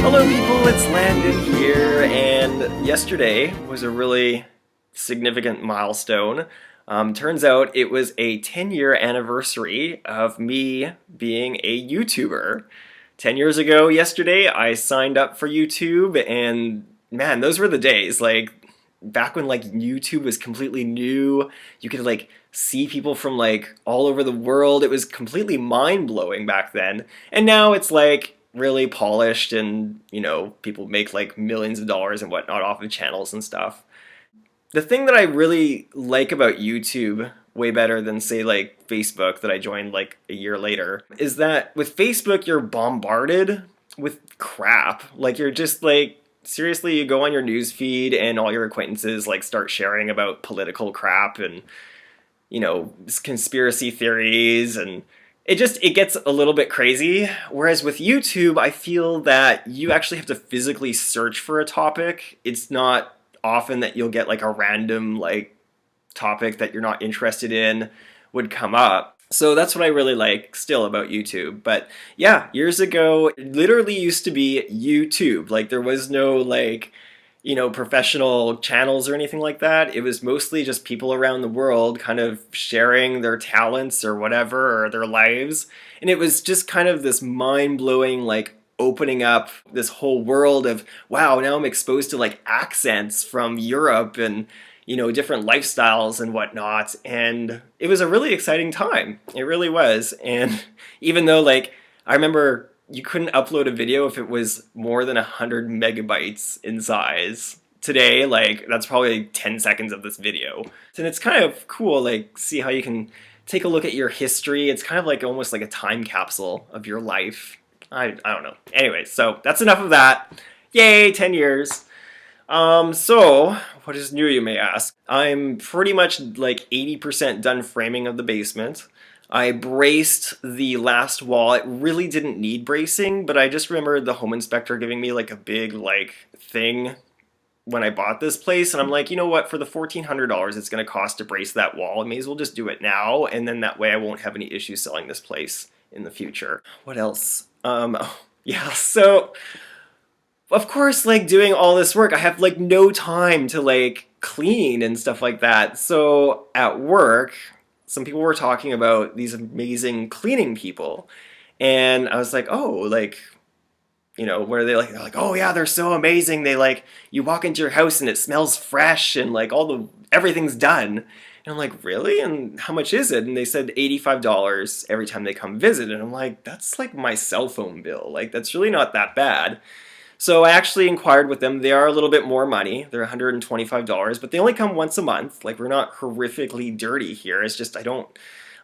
Hello people, it's Landon here, and yesterday was a really significant milestone. Turns out it was a 10-year anniversary of me being a YouTuber. 10 years ago yesterday, I signed up for YouTube, and man, those were the days. Like, back when like YouTube was completely new, you could like see people from like all over the world. It was completely mind-blowing back then. And now it's like really polished and, you know, people make like millions of dollars and whatnot off of channels and stuff. The thing that I really like about YouTube, way better than say like Facebook that I joined like a year later, is that with Facebook you're bombarded with crap. Like you're just like, seriously, you go on your news feed and all your acquaintances like start sharing about political crap and, you know, conspiracy theories, and it gets a little bit crazy. Whereas with YouTube, I feel that you actually have to physically search for a topic. It's not often that you'll get like a random like topic that you're not interested in would come up. So that's what I really like still about YouTube. But yeah, years ago, it literally used to be YouTube. Like there was no like, you know, professional channels or anything like that. It was mostly just people around the world kind of sharing their talents or whatever, or their lives. And it was just kind of this mind-blowing, like opening up this whole world of, wow, now I'm exposed to like accents from Europe and, you know, different lifestyles and whatnot. And it was a really exciting time. It really was. And even though like, I remember you couldn't upload a video if it was more than 100 megabytes in size. Today, like, that's probably 10 seconds of this video. And it's kind of cool, like, see how you can take a look at your history. It's kind of like almost like a time capsule of your life. I don't know. Anyway, so that's enough of that. Yay, 10 years. So, what is new, you may ask? I'm pretty much like 80% done framing of the basement. I braced the last wall. It really didn't need bracing, but I just remembered the home inspector giving me like a big like thing when I bought this place, and I'm like, you know what, for the $1,400 it's going to cost to brace that wall, I may as well just do it now, and then that way I won't have any issues selling this place in the future. What else? Oh, yeah, so of course, like doing all this work, I have like no time to like clean and stuff like that. So at work, some people were talking about these amazing cleaning people, and I was like, oh, like, you know, what are they like? They're like, oh yeah, they're so amazing. They like, you walk into your house and it smells fresh and like everything's done. And I'm like, really? And how much is it? And they said $85 every time they come visit. And I'm like, that's like my cell phone bill. Like, that's really not that bad. So I actually inquired with them. They are a little bit more money. They're $125, but they only come once a month. Like, we're not horrifically dirty here. It's just I don't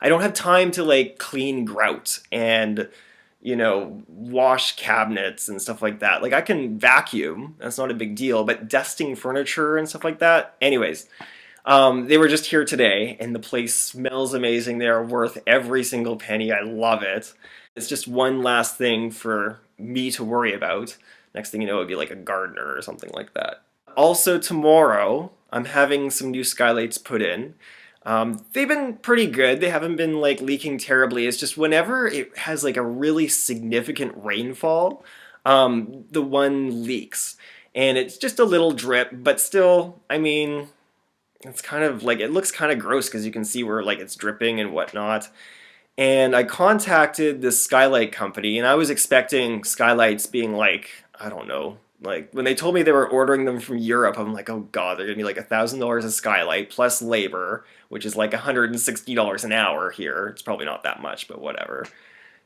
have time to like clean grout and, you know, wash cabinets and stuff like that. Like, I can vacuum. That's not a big deal, but dusting furniture and stuff like that. Anyways, they were just here today, and the place smells amazing. They are worth every single penny. I love it. It's just one last thing for me to worry about. Next thing you know, it would be like a gardener or something like that. Also tomorrow, I'm having some new skylights put in. They've been pretty good. They haven't been like leaking terribly. It's just whenever it has like a really significant rainfall, the one leaks. And it's just a little drip, but still, I mean, it's kind of like, it looks kind of gross because you can see where like it's dripping and whatnot. And I contacted this skylight company, and I was expecting skylights being like, I don't know, like when they told me they were ordering them from Europe, I'm like, oh god, they're gonna be like $1,000 a skylight plus labor, which is like $160 an hour here. It's probably not that much, but whatever.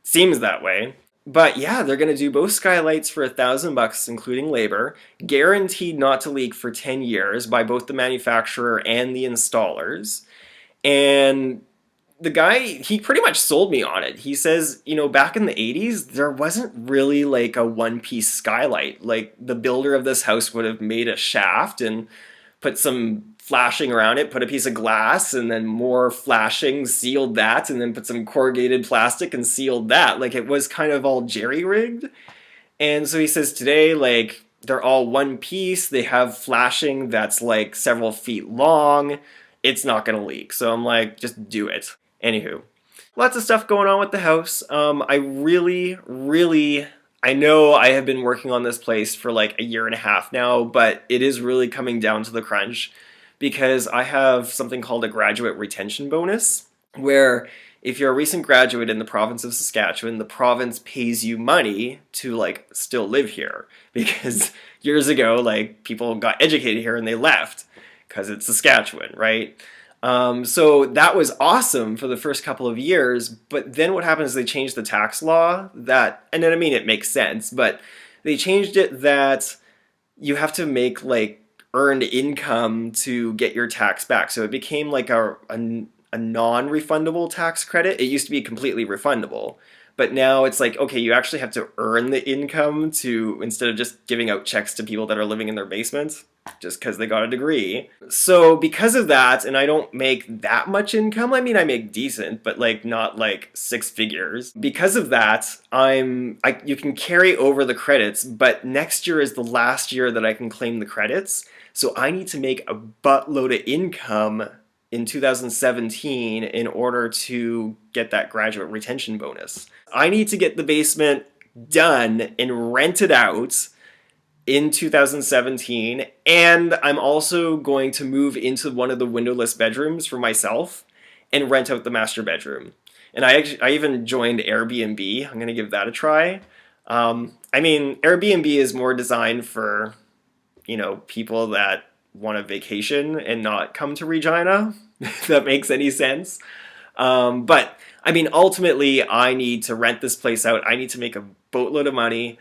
Seems that way. But yeah, they're gonna do both skylights for $1,000 including labor, guaranteed not to leak for 10 years by both the manufacturer and the installers. And the guy, he pretty much sold me on it. He says, you know, back in the 80s, there wasn't really like a one-piece skylight. Like, the builder of this house would have made a shaft and put some flashing around it, put a piece of glass, and then more flashing, sealed that, and then put some corrugated plastic and sealed that. Like, it was kind of all jerry-rigged. And so he says today, like, they're all one piece. They have flashing that's like several feet long. It's not going to leak. So I'm like, just do it. Anywho, lots of stuff going on with the house. I really I know I have been working on this place for like a year and a half now, but it is really coming down to the crunch because I have something called a graduate retention bonus, where if you're a recent graduate in the province of Saskatchewan, the province pays you money to like still live here because years ago, like people got educated here and they left because it's Saskatchewan, right? So that was awesome for the first couple of years, but then what happened is they changed the tax law that, and then I mean it makes sense, but they changed it that you have to make like earned income to get your tax back. So it became like a non-refundable tax credit. It used to be completely refundable, but now it's like, okay, you actually have to earn the income to, instead of just giving out checks to people that are living in their basements just because they got a degree. So because of that, and I don't make that much income, I mean, I make decent, but like not like six figures. Because of that, you can carry over the credits, but next year is the last year that I can claim the credits. So I need to make a buttload of income in 2017 in order to get that graduate retention bonus. I need to get the basement done and rented out in 2017, and I'm also going to move into one of the windowless bedrooms for myself and rent out the master bedroom. And I even joined Airbnb. I'm gonna give that a try. I mean, Airbnb is more designed for, you know, people that want a vacation and not come to Regina, if that makes any sense. But I mean, ultimately, I need to rent this place out. I need to make a boatload of money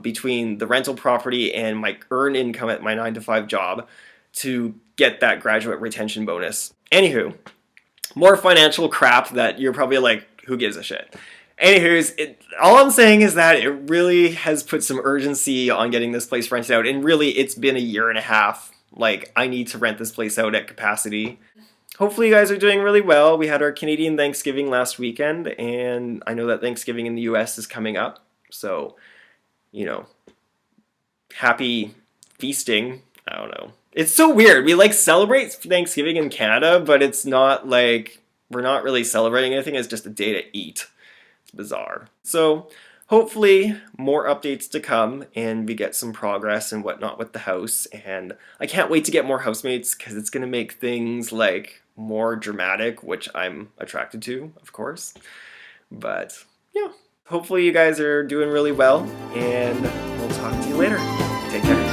between the rental property and my earned income at my 9-to-5 job to get that graduate retention bonus. Anywho, more financial crap that you're probably like, who gives a shit? Anywho's, all I'm saying is that it really has put some urgency on getting this place rented out, and really it's been a year and a half. Like, I need to rent this place out at capacity. Hopefully you guys are doing really well. We had our Canadian Thanksgiving last weekend, and I know that Thanksgiving in the US is coming up, so, you know, happy feasting. I don't know. It's so weird. We like celebrate Thanksgiving in Canada, but it's not like, we're not really celebrating anything. It's just a day to eat. It's bizarre. So hopefully more updates to come and we get some progress and whatnot with the house. And I can't wait to get more housemates because it's going to make things like more dramatic, which I'm attracted to, of course. But yeah, hopefully you guys are doing really well, and we'll talk to you later. Take care.